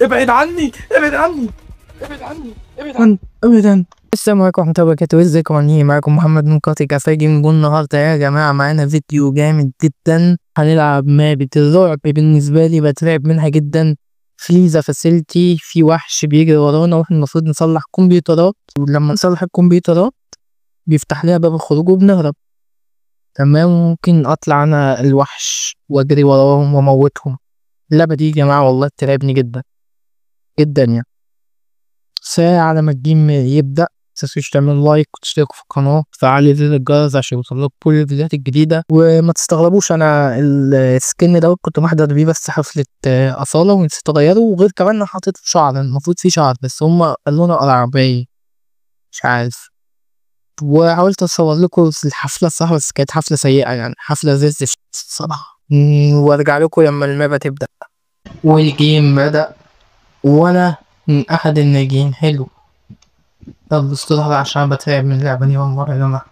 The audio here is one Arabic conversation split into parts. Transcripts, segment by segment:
ابعد عني ابعد عني ابعد عني ابعد ابدا. السلام عليكم ورحمة الله وبركاته، ازيكم عاملين ايه؟ معاكم محمد من قناة كافيه جيمنج. النهارده يا جماعة معانا فيديو جامد جدا، هنلعب مابة الرعب. بالنسبة لي بترعب منها جدا. فليزا فاسيلتي، في وحش بيجري ورانا واحنا المفروض نصلح كمبيوترات، ولما نصلح الكمبيوترات بيفتح لنا باب الخروج وبنهرب. تمام، ممكن اطلع انا الوحش واجري وراهم واموتهم. اللعبة دي يا جماعة والله بترعبني جدا جدا يعني. ساعة على ما الجيم يبدأ، متنسوش تعملوا لايك وتشتركوا في القناة وتفعلوا زر الجرس عشان يوصلكوا كل الفيديوهات الجديدة. وما تستغربوش، أنا السكن ده كنت محضر بيه بس حفلة أصالة ونسيت أغيره، وغير كمان أنا حاطط شعر، المفروض فيه شعر بس هما قالوا لنا قرع باين، مش عارف. وحاولت أصور لكم في الحفلة الصراحة، بس كانت حفلة سيئة يعني، حفلة زي الزفت الصراحة. وأرجع لكم لما المابا تبدأ. والجيم بدأ وأنا من أحد الناجين. حلو. طب استغفر عشان بتعب من اللعبة دي والله يا جماعة،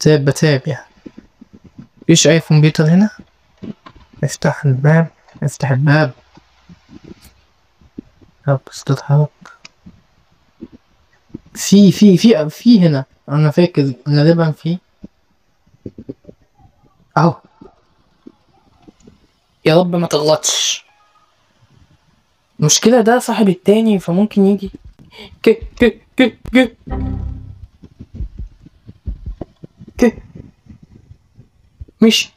بتعب يعني. مفيش أي كمبيوتر هنا. افتح الباب افتح الباب. طب استغفر. في هنا، أنا فاكر غالبا في أهو. يا رب ما تغلطش. المشكلة ده صاحب التاني فممكن يجي. ك ك ك ك ك مش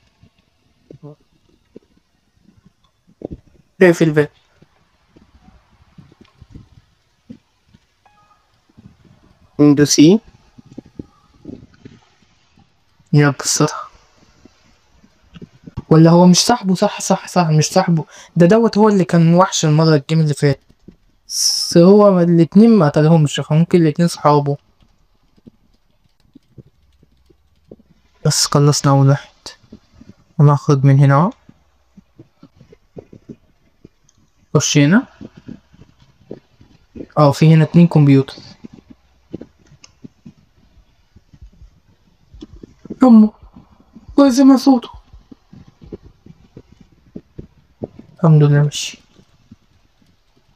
في الباب. ندوسي يا بصراحة، ولا هو مش صاحبه؟ صح مش صاحبه. دوت هو اللي كان وحش المرة الجيم اللي فات، بس هو الاتنين ما قتلهمش، فممكن الاتنين صحابه. بس خلصنا أول واحد، ونخرج من هنا اهو. خش هنا. في هنا 2 كمبيوتر. يمه كويس ما صوته. الحمد لله ماشي.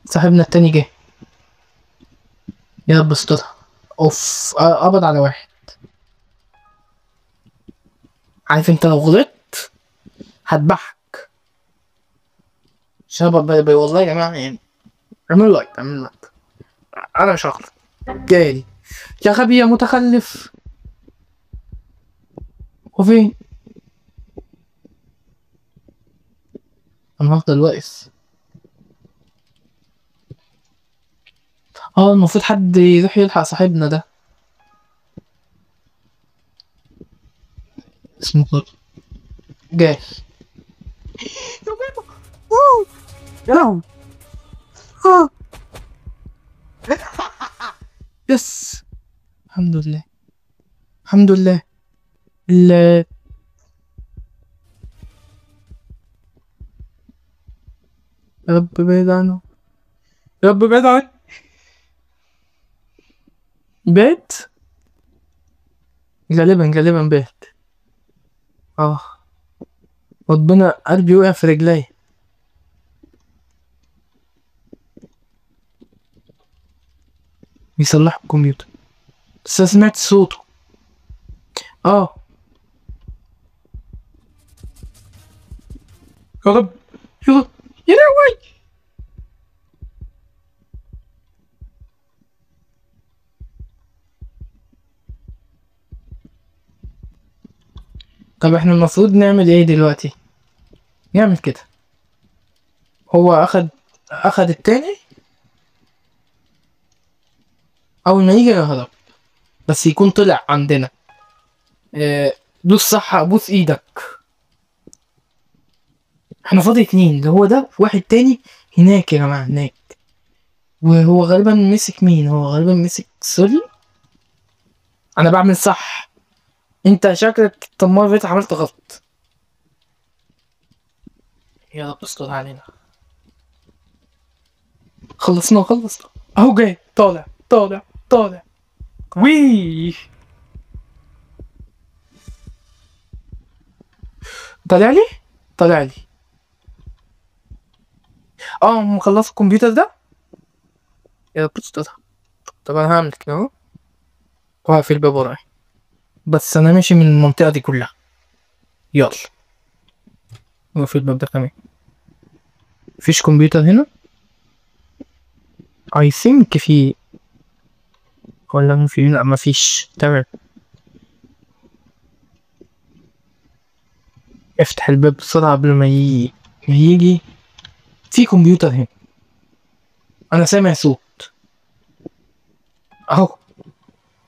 صاحبنا التاني جه. يا رب استرها. اوف، قبض على واحد. عارف انت لو غلطت هتضحك. شباب والله يا جماعة يعني. اعملوا لايك انا مش هغلط. جاي يا غبي يا متخلف. وفين؟ انا هفضل واقف. المفروض حد يروح يلحق صاحبنا ده. اسمه خالد. جاي. يلا. يس. الحمد لله الحمد لله. يا رب بعيد عنه، يا رب بعيد عنه. بيت غالبا بيت. ربنا قلبي وقع في رجلي. بيصلح الكمبيوتر بس أنا سمعت صوته. يا رب يا رب يا لهوي. طب احنا المفروض نعمل ايه دلوقتي؟ نعمل كده. هو اخد التاني. اول ما يجي يهرب، بس يكون طلع عندنا. دوس صح، ابوس ايدك. احنا فاضي 2، اللي هو ده واحد تاني هناك يا جماعة هناك. وهو غالبا مسك مين؟ هو غالبا مسك سوري. انا بعمل صح، انت شكلك المرة اللي عملت غلط. يا رب استر علينا. خلصنا اهو جاي طالع. وي طالع لي. مخلص الكمبيوتر ده. يا بص ده. طب انا هعمل كده اهو وهقفل الباب ورايا، بس انا ماشي من المنطقة دي كلها. يلا وقفل الباب ده كمان. مفيش كمبيوتر هنا. I think في، ولا في؟ لا مفيش. تمام. افتح الباب بسرعة قبل ما يجي. في كمبيوتر هنا. انا سامع صوت اهو.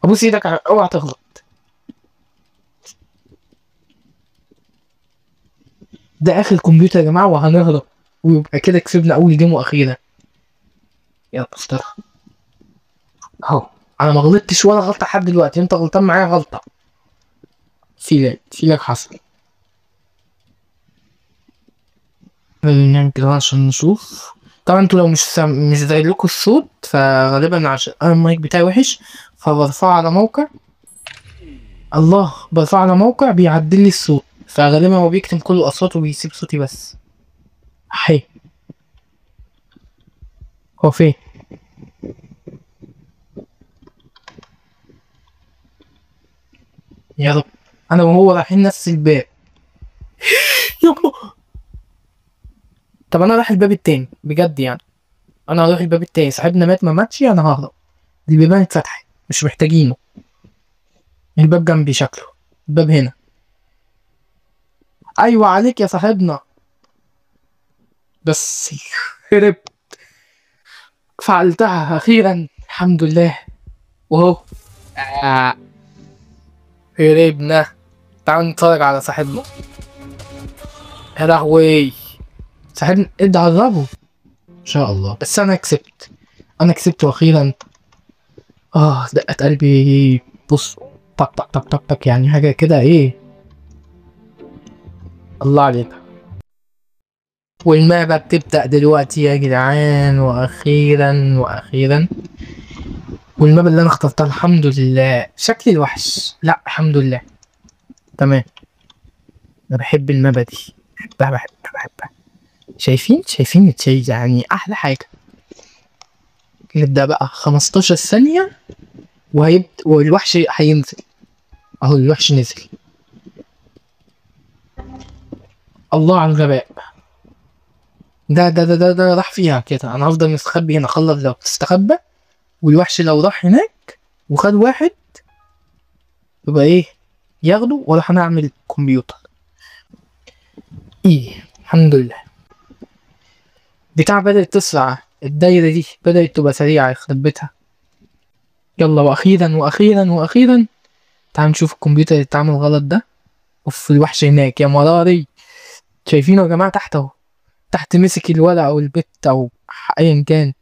ابوس ايدك اوعى تغلط. ده اخر كمبيوتر يا جماعة وهنهرب، ويبقى كده كسبنا اول جيم واخيرا. يلا استر اهو. انا ما غلطتش ولا غلطة لحد دلوقتي، انت غلطان معايا غلطة. في لك حصل. نعمل كده عشان نشوف. طبعا انتوا لو مش زي لكم الصوت، فغالبا عشان انا المايك بتاعي وحش، فبرفعه على موقع. الله، برفعه على موقع بيعدل لي الصوت، فغالبا هو بيكتم كل الاصوات وبيسيب صوتي بس. حي. هو فين؟ يا رب. انا وهو رايحين نفس الباب. يابا. طب انا رايح الباب التاني بجد يعني. انا هروح الباب التاني، صاحبنا مات ما ماتش انا ههرب. دي بيبان اتفتحت، مش محتاجينه. الباب جنبي شكله. الباب هنا. ايوه عليك يا صاحبنا. بس هربت. فعلتها اخيرا الحمد لله. وهو آه. هربنا. تعال نتفرج على صاحبنا. يا لهوي. صاحبنا ادي عربه ان شاء الله، بس انا كسبت. انا كسبت واخيرا. دقت قلبي. بص. طق طق طق طق طق، يعني حاجه كده ايه. الله عليك. والمابا بتبدأ دلوقتي يا جدعان، واخيرا واخيرا. والمابا اللي انا اخترتها الحمد لله. شكل الوحش لا الحمد لله. تمام. انا بحب المابا دي. بحبها. شايفين يعني احلى حاجه. نبدا بقى 15 ثانيه والوحش هينزل. اهو الوحش نزل. الله على الغباء. ده راح فيها كده. انا هفضل مستخبي هنا. خلص لو تستخبى. والوحش لو راح هناك وخد واحد يبقى ايه، ياخده وراح نعمل كمبيوتر. الحمد لله. بتاع بدأت تسرع. الدايرة دي بدأت تبقى سريعة يخرب بيتها. يلا واخيرا واخيرا واخيرا. تعال نشوف الكمبيوتر اللي اتعمل غلط ده. اوف الوحش هناك يا مراري. شايفينه يا جماعة تحت اهو. تحت مسك الولد او البت او ايا كان.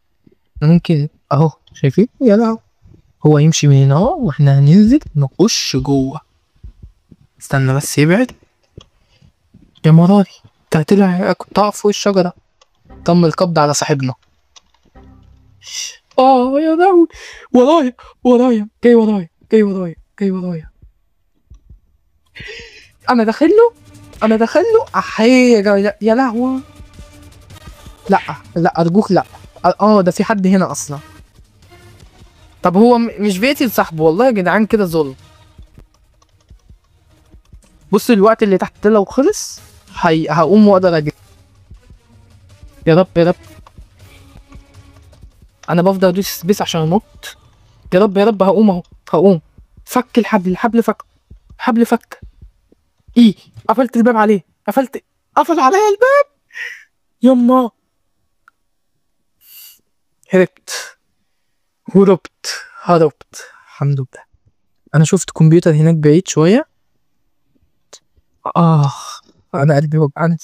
ممكن اهو شايفين يا لهوي. هو يمشي من هنا اهو واحنا هننزل نخش جوه. استنى بس يبعد. يا مراري. طلع كنت اقف فوق الشجرة. تم القبض على صاحبنا. يا لهوي. ورايا جاي ورايا. انا داخل له احيه يا لهوي. لا لا ارجوك لا. ده في حد هنا اصلا. طب هو مش بيقتل صاحبه والله يا جدعان كده ظلم. بص الوقت اللي تحت ده لو خلص هقوم واقدر اجي. يا رب يا رب. انا بفضل ادوس سبيس عشان اموت. يا رب يا رب هقوم اهو. هقوم. فك الحبل فك. حبل فك. قفلت الباب عليه. قفل عليا الباب. يما. هربت الحمد لله. انا شفت كمبيوتر هناك بعيد شويه. اه انا قلبي وجعني.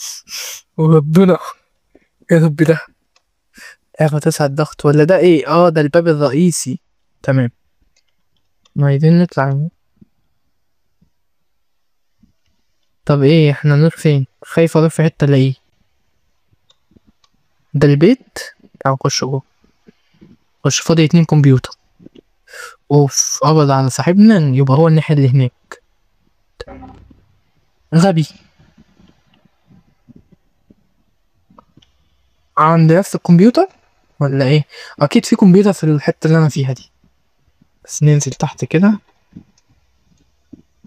وربنا. يا رب ده اخد 9 الضغط ولا ده ايه؟ ده الباب الرئيسي. تمام. ما عايزين نطلع. طب ايه احنا نروح فين؟ خايف اروح في حته الاقيه. ده البيت. تعال نخش جوه. خش فاضي 2 كمبيوتر. اوف قبض على صاحبنا يبقى هو الناحيه اللي هناك. غبي. عند نفس الكمبيوتر ولا ايه؟ اكيد في كمبيوتر في الحتة اللي انا فيها دي. بس ننزل تحت كده.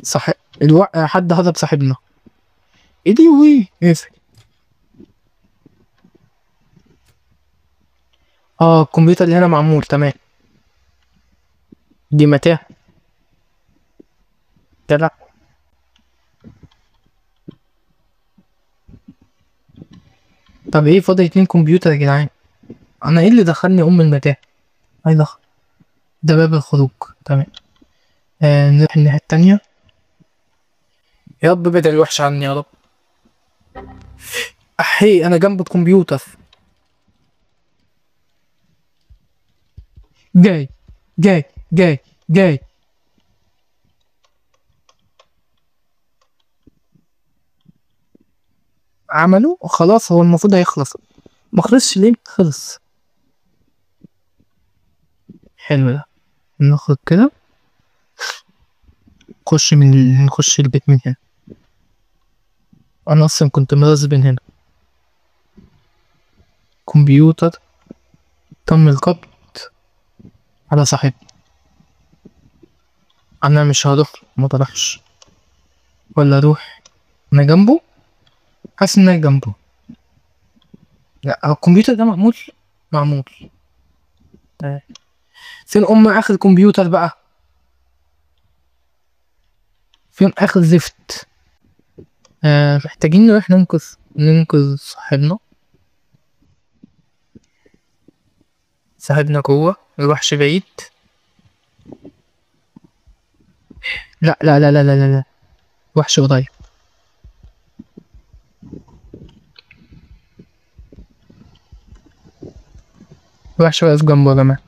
صح. حد هضرب صاحبنا. ايه دي وي اقفل. الكمبيوتر اللي هنا معمول تمام. دي متاهة. ده لا. طب ايه فاضل 2 كمبيوتر يا جدعان؟ انا ايه اللي دخلني المتاهة؟ هاي دخل. ده باب الخروج تمام. نروح الناحية التانية. يا رب بدل الوحش عني يا رب. احي انا جنب الكمبيوتر. جاي جاي جاي جاي. عملوا خلاص، هو المفروض هيخلص. ما خلصش ليه؟ خلص. حلو ده. نخرج كده. نخش البيت من هنا. انا اصلا كنت مرزب من هنا. كمبيوتر. تم القبض على صاحبي. انا مش هروح، ما بروحش. ولا اروح. انا جنبه. حاسس ان انا جنبه. لا الكمبيوتر ده معمول. معمول. فين اخر كمبيوتر بقى؟ فين اخر زفت؟ محتاجين نروح ننقذ صاحبنا. صاحبنا جوه، ميروحش بعيد. لا لا لا لا لا لا لا. وحش قريب. وحش واقف جنبه يا جماعة.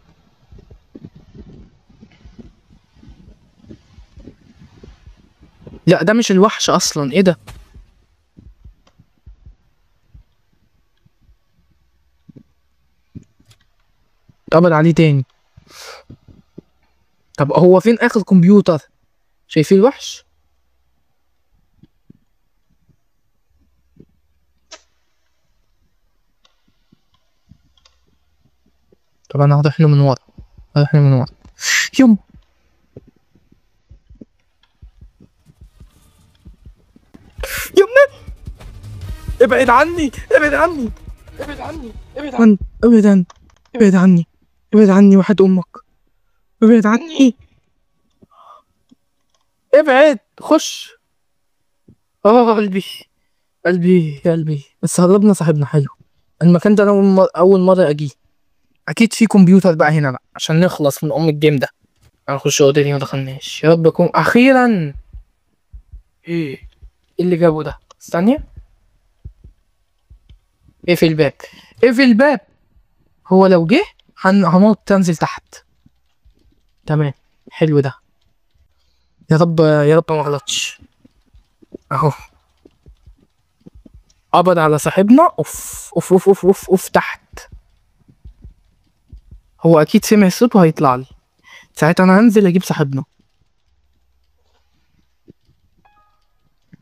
لا ده مش الوحش اصلا، ايه ده؟ اتقبض عليه تاني. طب هو فين اخر كمبيوتر؟ شايفين الوحش؟ طب انا هروح له من ورا. هروح له من ورا. يم. يم. ابعد عني ابعد عني. ابعد عني ابعد عني. ابعد. ابعد عني. ابعد عني وحد امك. ابعد عني. ابعد خش. قلبي. قلبي يا قلبي، بس هربنا صاحبنا حلو. المكان ده انا أول مرة اجي. اكيد في كمبيوتر بقى هنا بقى عشان نخلص من الجيم ده. هنخش اوضه دي ما دخلناش، يا رب يكون اخيرا. ايه اللي جابه ده؟ استنى. اقفل الباب. اقفل الباب. هو لو جه هنقعد تنزل تحت. تمام. حلو ده. يا رب يا رب ما غلطش. اهو. قبض على صاحبنا. اوف اوف اوف اوف اوف, أوف تحت. هو اكيد سمع الصوت وهيطلع لي. ساعتها انا هنزل اجيب صاحبنا.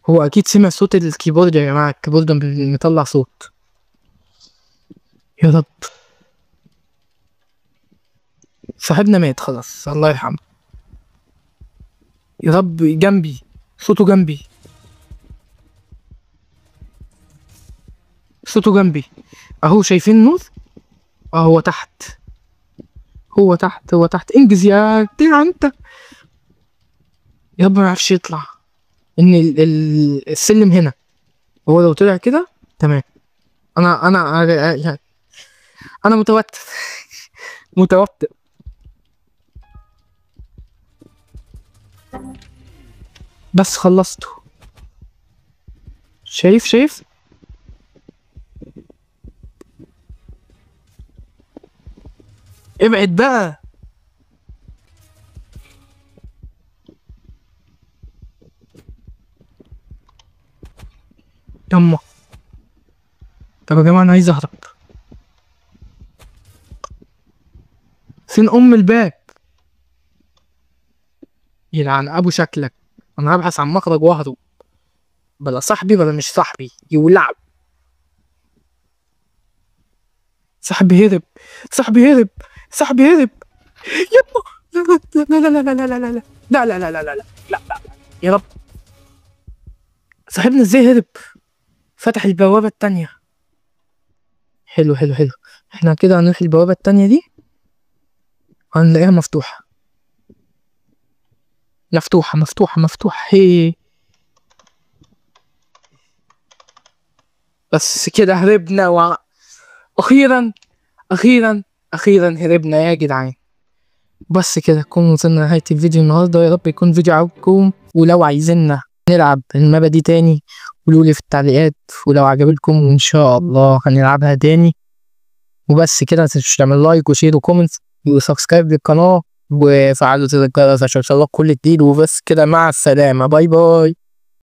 هو اكيد سمع صوت الكيبورد يا جماعه، الكيبورد بيطلع صوت. يا رب. صاحبنا مات خلاص، الله يرحمه. يا رب جنبي. صوته جنبي. صوته جنبي. اهو شايفين النور. هو تحت. هو تحت هو تحت، انجز يا بتاع انت. يا رب ما يعرفش يطلع. ان السلم هنا. هو لو طلع كده تمام. انا انا متوتر. متوتر. بس خلصته. شايف. ابعد بقى. يما. طب يا جماعة انا عايز اهرب. فين الباب؟ يلعن ابو شكلك. انا هبحث عن مخرج واهرب. بلا صاحبي بلا مش صاحبي يولع. صاحبي هرب، صاحبي هرب، صاحبي هرب. يابا لا لا لا لا لا لا لا لا لا لا لا لا لا لا لا يا رب. صاحبنا ازاي هرب؟ فتح البوابة التانية. حلو حلو حلو. احنا كده هنروح البوابة التانية دي هنلاقيها مفتوحة. مفتوحة مفتوحة مفتوحة هي. بس كده هربنا أخيرا أخيرا أخيرا هربنا يا جدعان. بس كده نكون وصلنا لنهاية الفيديو النهاردة. يا رب يكون فيديو عجبكم، ولو عايزيننا نلعب المابا دي تاني قولولي في التعليقات، ولو عجبتكم إن شاء الله هنلعبها تاني. وبس كده متنسوش تعمل لايك وشير وكومنت وسبسكرايب للقناة وفعلوا زر الجرس عشان يوصلك كل جديد. وبس كده مع السلامة، باي باي.